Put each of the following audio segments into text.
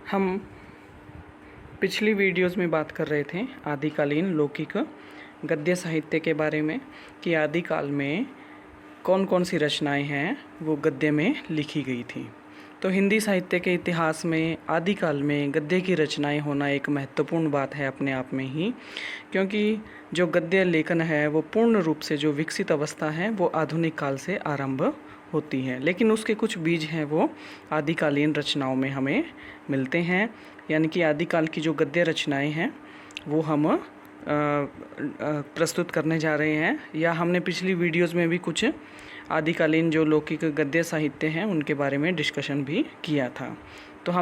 हम पिछली वीडियोस में बात कर रहे थे आदिकालीन लौकिक गद्य साहित्य के बारे में कि आदिकाल में कौन कौन सी रचनाएं हैं वो गद्य में लिखी गई थी। तो हिंदी साहित्य के इतिहास में आदिकाल में गद्य की रचनाएं होना एक महत्वपूर्ण बात है अपने आप में ही, क्योंकि जो गद्य लेखन है वो पूर्ण रूप से जो विकसित अवस्था है वो आधुनिक काल से आरंभ होती है, लेकिन उसके कुछ बीज हैं वो आदिकालीन रचनाओं में हमें मिलते हैं। यानी कि आदिकाल की जो गद्य रचनाएं हैं वो हम प्रस्तुत करने जा रहे हैं, या हमने पिछली वीडियोस में भी कुछ आदिकालीन जो लौकिक गद्य साहित्य हैं उनके बारे में डिस्कशन भी किया था। तो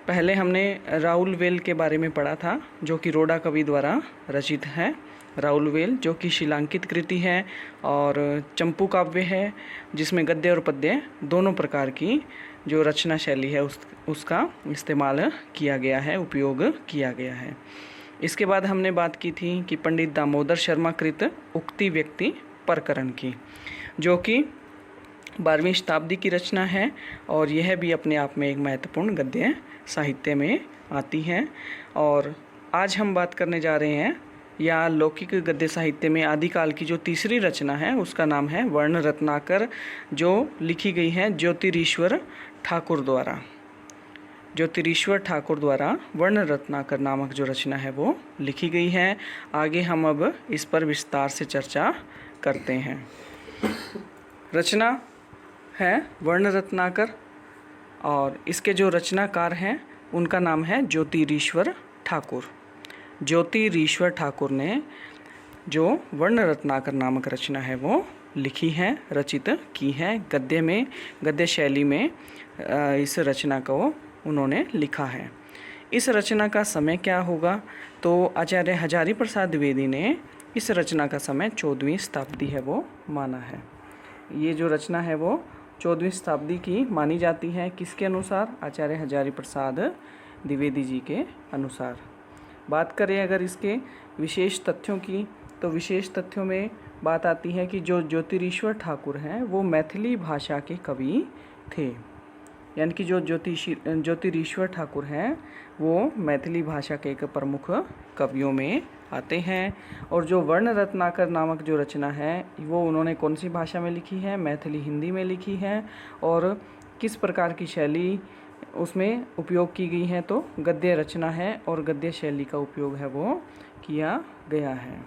पहले हमने राउल वेल के बारे में पढ़ा था, जो कि रोडा कवि द्वारा रचित है। राउल वेल जो कि शिलांकित कृति है और चंपू काव्य है, जिसमें गद्य और पद्य दोनों प्रकार की जो रचना शैली है उसका इस्तेमाल किया गया है, उपयोग किया गया है। इसके बाद हमने बात की थी कि पंडित दामोदर शर्मा कृत उक्ति व्यक्ति प्रकरण की, जो कि 12वीं शताब्दी की रचना है और यह भी अपने आप में एक महत्वपूर्ण गद्य साहित्य में आती है। और आज हम बात करने जा रहे हैं या लौकिक गद्य साहित्य में आदिकाल की जो तीसरी रचना है उसका नाम है वर्ण रत्नाकर, जो लिखी गई है ज्योतिरीश्वर ठाकुर द्वारा। ज्योतिरीश्वर ठाकुर द्वारा वर्ण रत्नाकर नामक जो रचना है वो लिखी गई है। आगे हम अब इस पर विस्तार से चर्चा करते हैं। रचना है वर्ण रत्नाकर और इसके जो रचनाकार हैं उनका नाम है ज्योतिरीश्वर ठाकुर। ज्योतिरीश्वर ठाकुर ने जो वर्ण रत्नाकर नामक रचना है वो लिखी है, रचित की है गद्य में, गद्य शैली में इस रचना को उन्होंने लिखा है। इस रचना का समय क्या होगा, तो आचार्य हजारी प्रसाद द्विवेदी ने इस रचना का समय 14वीं शताब्दी है वो माना है। ये जो रचना है वो 14वीं शताब्दी की मानी जाती है। किसके अनुसार? आचार्य हजारी प्रसाद द्विवेदी जी के अनुसार। बात करें अगर इसके विशेष तथ्यों की, तो विशेष तथ्यों में बात आती है कि जो ज्योतिरीश्वर ठाकुर हैं वो मैथिली भाषा के कवि थे। यानी कि जो ज्योतिरीश्वर ठाकुर हैं वो मैथिली भाषा के एक प्रमुख कवियों में आते हैं। और जो वर्ण रत्नाकर नामक जो रचना है वो उन्होंने कौन सी भाषा में लिखी है? मैथिली हिंदी में लिखी है। और किस प्रकार की शैली उसमें उपयोग की गई है? तो गद्य रचना है और गद्य शैली का उपयोग है वो किया गया है।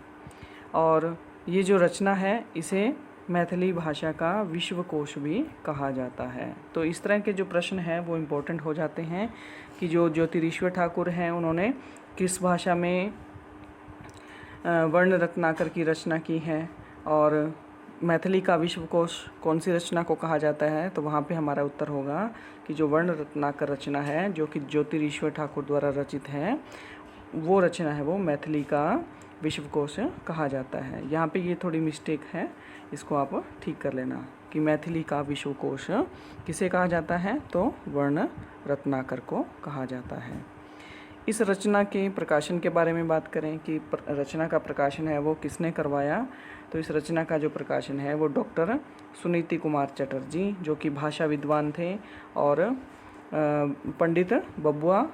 और ये जो रचना है इसे मैथिली भाषा का विश्वकोश भी कहा जाता है। तो इस तरह के जो प्रश्न हैं वो इम्पोर्टेंट हो जाते हैं कि जो ज्योतिरीश्वर ठाकुर हैं उन्होंने किस भाषा में वर्ण रत्नाकर की रचना की है और मैथिली का विश्वकोश कौन सी रचना को कहा जाता है। तो वहाँ पे हमारा उत्तर होगा कि जो वर्ण रत्नाकर रचना है जो कि ज्योतिरीश्वर ठाकुर द्वारा रचित है वो रचना है वो मैथिली का विश्वकोश कहा जाता है। यहाँ पे ये थोड़ी मिस्टेक है, इसको आप ठीक कर लेना कि मैथिली का विश्वकोश किसे कहा जाता है, तो वर्ण रत्नाकर को कहा जाता है। इस रचना के प्रकाशन के बारे में बात करें कि रचना का प्रकाशन है वो किसने करवाया, तो इस रचना का जो प्रकाशन है वो डॉक्टर सुनीति कुमार चटर्जी, जो कि भाषा विद्वान थे, और पंडित बबुआ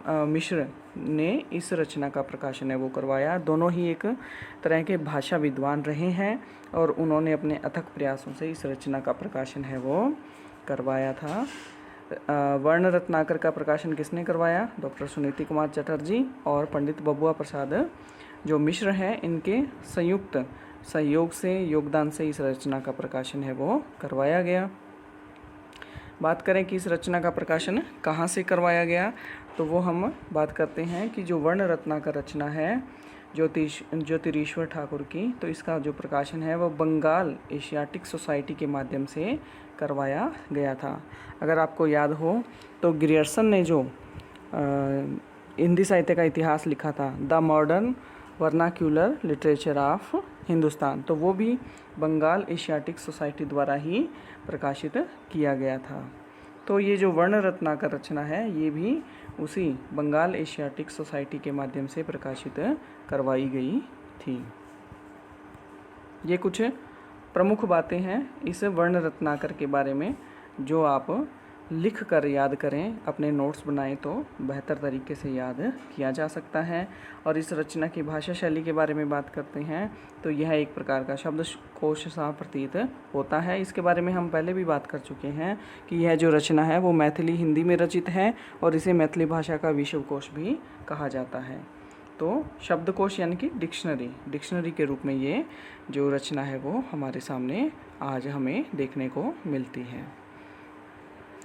मिश्र ने इस रचना का प्रकाशन है वो करवाया। दोनों ही एक तरह के भाषा विद्वान रहे हैं और उन्होंने अपने अथक प्रयासों से इस रचना का प्रकाशन है वो करवाया था। वर्ण रत्नाकर का प्रकाशन किसने करवाया? डॉक्टर सुनीति कुमार चटर्जी और पंडित बबुआ प्रसाद जो मिश्र हैं, इनके संयुक्त सहयोग से, योगदान से इस रचना का प्रकाशन है वो करवाया गया। बात करें कि इस रचना का प्रकाशन कहाँ से करवाया गया, तो वो हम बात करते हैं कि जो वर्ण रत्नाकर रचना है ज्योतिरीश्वर ठाकुर की, तो इसका जो प्रकाशन है वो बंगाल एशियाटिक सोसाइटी के माध्यम से करवाया गया था। अगर आपको याद हो तो ग्रियर्सन ने जो हिंदी साहित्य का इतिहास लिखा था, the modern vernacular literature of Hindustan, तो वो भी बंगाल एशियाटिक सोसाइटी द्वारा ही प्रकाशित किया गया था। तो ये जो वर्ण रत्नाकर रचना है ये भी उसी बंगाल एशियाटिक सोसाइटी के माध्यम से प्रकाशित करवाई गई थी। ये कुछ प्रमुख बातें हैं इस वर्ण रत्नाकर के बारे में जो आप लिख कर याद करें, अपने नोट्स बनाएं तो बेहतर तरीके से याद किया जा सकता है। और इस रचना की भाषा शैली के बारे में बात करते हैं तो यह एक प्रकार का शब्दकोश सा प्रतीत होता है। इसके बारे में हम पहले भी बात कर चुके हैं कि यह जो रचना है वो मैथिली हिंदी में रचित है और इसे मैथिली भाषा का विश्वकोश भी कहा जाता है। तो शब्दकोश यानी कि डिक्शनरी के रूप में ये जो रचना है वो हमारे सामने आज हमें देखने को मिलती है।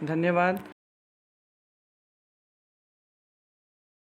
धन्यवाद।